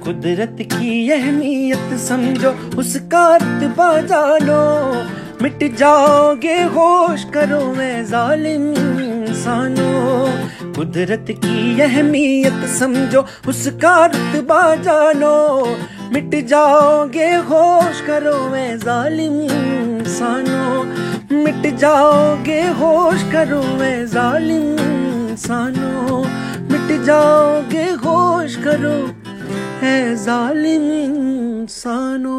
कुदरत की अहमियत समझो, उसका रुतबा जानो, मिट जाओगे होश करो मैं जालिम इंसानों। कुदरत की अहमियत समझो, उसका रुतबा जानो, मिट जाओगे होश करो मैं जालिम इंसानों। मिट जाओगे होश करो मैं जालिम इंसानों। मिट जाओगे होश करो है जालिम इंसानों।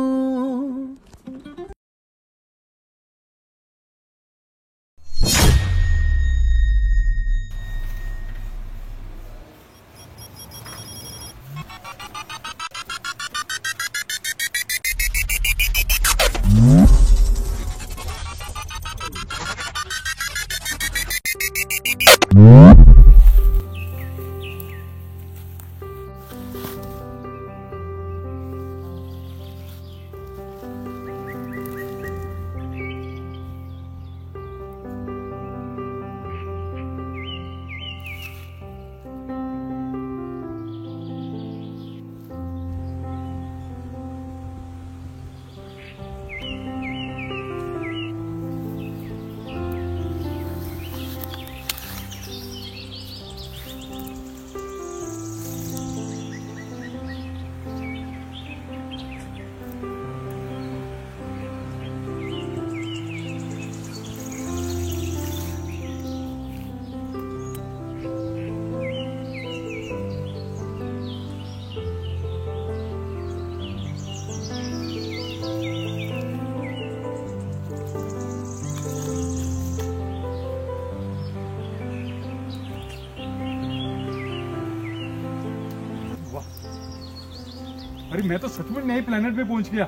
अरे मैं तो सचमुच नए प्लेनेट पे पहुंच गया।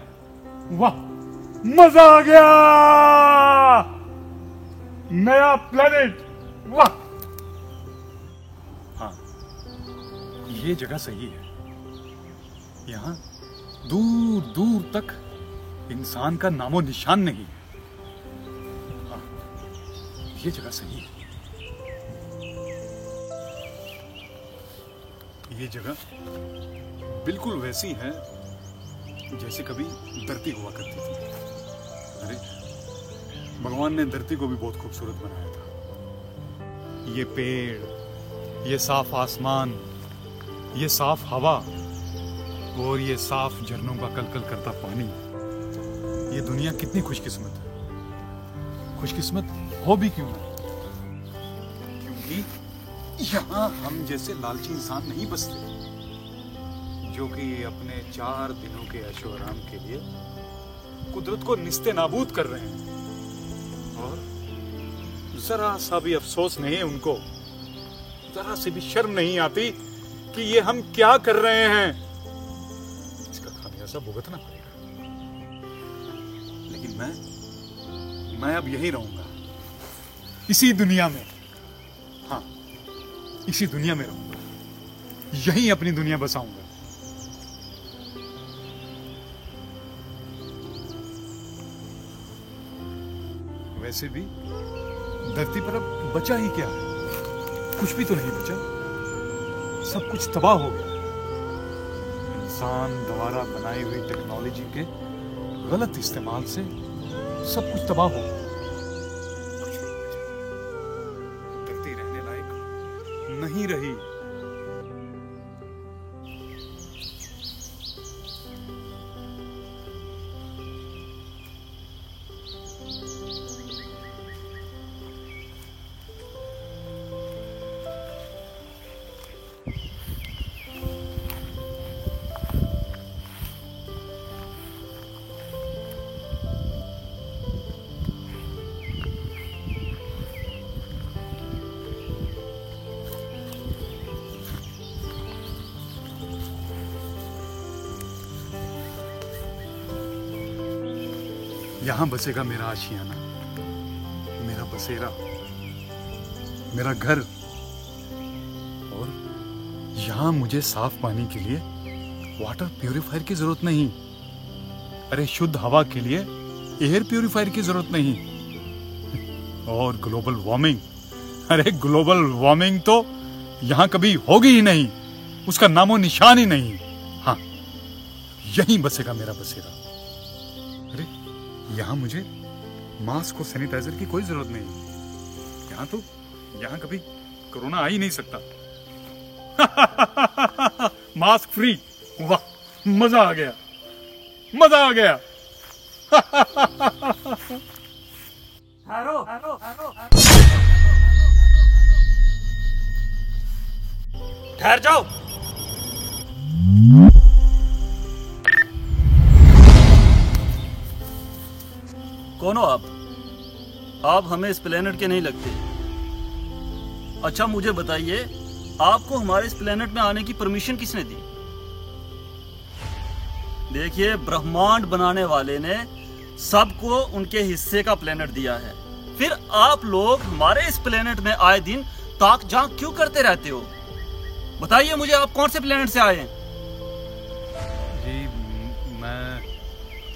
वाह, मजा आ गया। नया प्लेनेट, वाह। हाँ, ये जगह सही है। यहाँ दूर दूर तक इंसान का नामो निशान नहीं है। हाँ, ये जगह सही है। ये जगह बिल्कुल वैसी है जैसे कभी धरती हुआ करती थी। अरे भगवान ने धरती को भी बहुत खूबसूरत बनाया था। ये पेड़, ये साफ आसमान, ये साफ हवा और ये साफ झरनों का कलकल करता पानी, ये दुनिया कितनी खुशकिस्मत है। खुशकिस्मत हो भी क्यों ना, क्योंकि यहाँ हम जैसे लालची इंसान नहीं बसते जो कि अपने 4 दिनों के ऐशो आराम के लिए कुदरत को निस्ते नाबूद कर रहे हैं। और जरा सा भी अफसोस नहीं है उनको, जरा से भी शर्म नहीं आती कि ये हम क्या कर रहे हैं। इसका खामियाजा भुगतना पड़ेगा। लेकिन मैं अब यही रहूंगा, इसी दुनिया में। हाँ, इसी दुनिया में रहूंगा, यही अपनी दुनिया बसाऊंगा। वैसे भी धरती पर अब बचा ही क्या है? कुछ भी तो नहीं बचा। सब कुछ तबाह हो गया। इंसान द्वारा बनाई हुई टेक्नोलॉजी के गलत इस्तेमाल से सब कुछ तबाह हो गया। धरती रहने लायक नहीं रही। यहां बसेगा मेरा आशियाना, मेरा बसेरा, मेरा घर। और यहां मुझे साफ पानी के लिए वाटर प्यूरिफायर की जरूरत नहीं। अरे शुद्ध हवा के लिए एयर प्यूरिफायर की जरूरत नहीं। और ग्लोबल वार्मिंग, अरे ग्लोबल वार्मिंग तो यहां कभी होगी ही नहीं, उसका नामो निशान ही नहीं। हाँ, यहीं बसेगा मेरा बसेरा। अरे यहाँ मुझे मास्क और सैनिटाइजर की कोई जरूरत नहीं। यहाँ कभी कोरोना आ ही नहीं सकता। मास्क फ्री, वाह मजा आ गया, मजा आ गया। ठहर जाओ। कौन हो आप? आप हमें इस प्लेनेट के नहीं लगते। अच्छा मुझे बताइए, आपको हमारे इस प्लेनेट में आने की परमिशन किसने दी? देखिए, ब्रह्मांड बनाने वाले ने सबको उनके हिस्से का प्लेनेट दिया है। फिर आप लोग हमारे इस प्लेनेट में आए दिन ताक झांक क्यों करते रहते हो? बताइए मुझे, आप कौन से प्लेनेट से आए हैं? जी मैं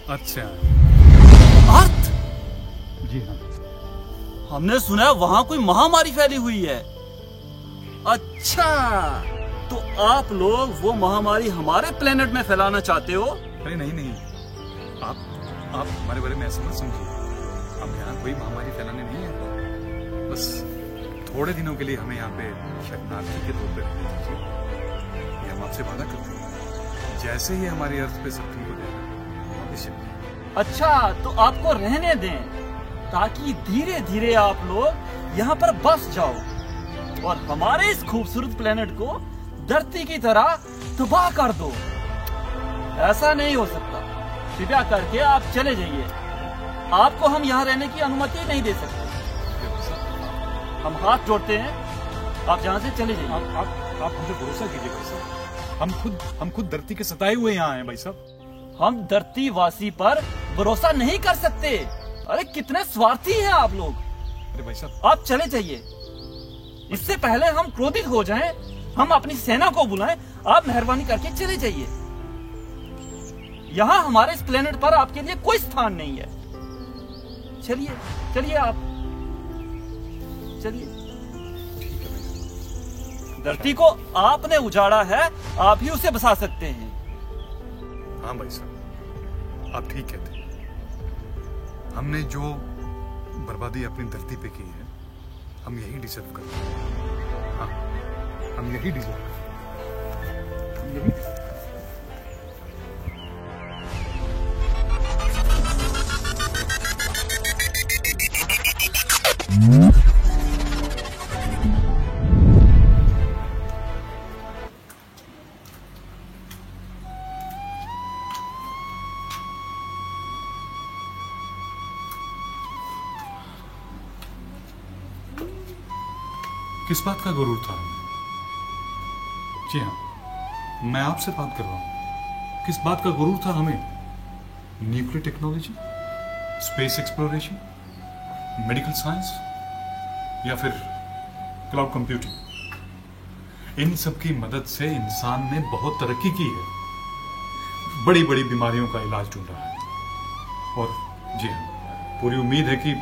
अर्थ से आया। अर्थ? जी हाँ। हमने सुना है वहां कोई महामारी फैली हुई है। अच्छा, तो आप लोग वो महामारी हमारे प्लेनेट में फैलाना चाहते हो? अरे नहीं, आप हमारे बारे में ऐसा मत समझिए। हम यहाँ कोई महामारी फैलाने नहीं है, बस थोड़े दिनों के लिए हमें यहाँ पे शरणार्थी के तौर पे रहने दीजिए। ये हम आपसे वादा करते हैं, जैसे ही हमारी अर्थ पे सब ठीक हो जाएगा वापस चलिए। अच्छा, तो आपको रहने दें ताकि धीरे धीरे आप लोग यहाँ पर बस जाओ और हमारे इस खूबसूरत प्लेनेट को धरती की तरह तबाह कर दो। ऐसा नहीं हो सकता। कृपया करके आप चले जाइए। आपको हम यहाँ रहने की अनुमति नहीं दे सकते। हम हाथ जोड़ते हैं, आप यहाँ से चले जाइए। आप मुझे भरोसा कीजिए भाई साहब। हम खुद धरती के सताए हुए यहाँ आए भाई साहब। हम धरती वासी पर भरोसा नहीं कर सकते। अरे कितने स्वार्थी हैं आप लोग। अरे भाई साहब, आप चले जाइए। इससे पहले हम क्रोधित हो जाएं, हम अपनी सेना को बुलाएं। आप मेहरबानी करके चले जाइए। यहाँ हमारे इस प्लेनेट पर आपके लिए कोई स्थान नहीं है। चलिए आप चलिए। धरती को आपने उजाड़ा है, आप ही उसे बसा सकते हैं। हाँ भाई साहब, आप ठीक कहते हैं। हमने जो बर्बादी अपनी धरती पे की है, हम यही डिजर्व करते हैं। हाँ, हम यही डिजर्व करते हैं। हम यही किस बात का गुरूर था हमें? जी हाँ, मैं आपसे बात कर रहा हूं। किस बात का गुरूर था हमें? Nuclear technology, space exploration, medical science या फिर क्लाउड कंप्यूटिंग? इन सब की मदद से इंसान ने बहुत तरक्की की है, बड़ी बड़ी बीमारियों का इलाज ढूंढा है। और जी हाँ, पूरी उम्मीद है कि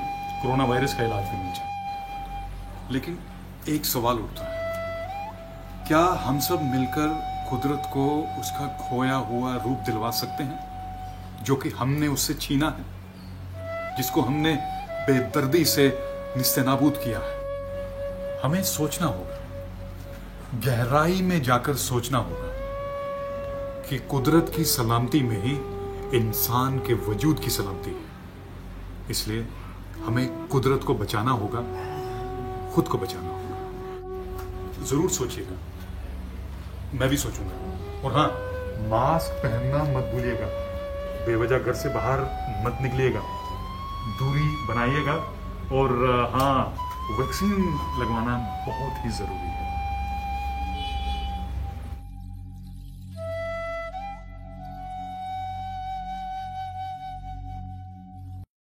कोरोना वायरस का इलाज भी मिल जाए। लेकिन एक सवाल उठता है, क्या हम सब मिलकर कुदरत को उसका खोया हुआ रूप दिलवा सकते हैं जो कि हमने उससे छीना है, जिसको हमने बेदर्दी से निस्तेनाबूद किया है? हमें सोचना होगा, गहराई में जाकर सोचना होगा कि कुदरत की सलामती में ही इंसान के वजूद की सलामती है। इसलिए हमें कुदरत को बचाना होगा, खुद को बचाना होगा। जरूर सोचिएगा, मैं भी सोचूंगा। और हाँ, मास्क पहनना मत भूलिएगा, बेवजह घर से बाहर मत निकलिएगा, दूरी बनाइएगा। और हाँ, वैक्सीन लगवाना बहुत ही जरूरी है।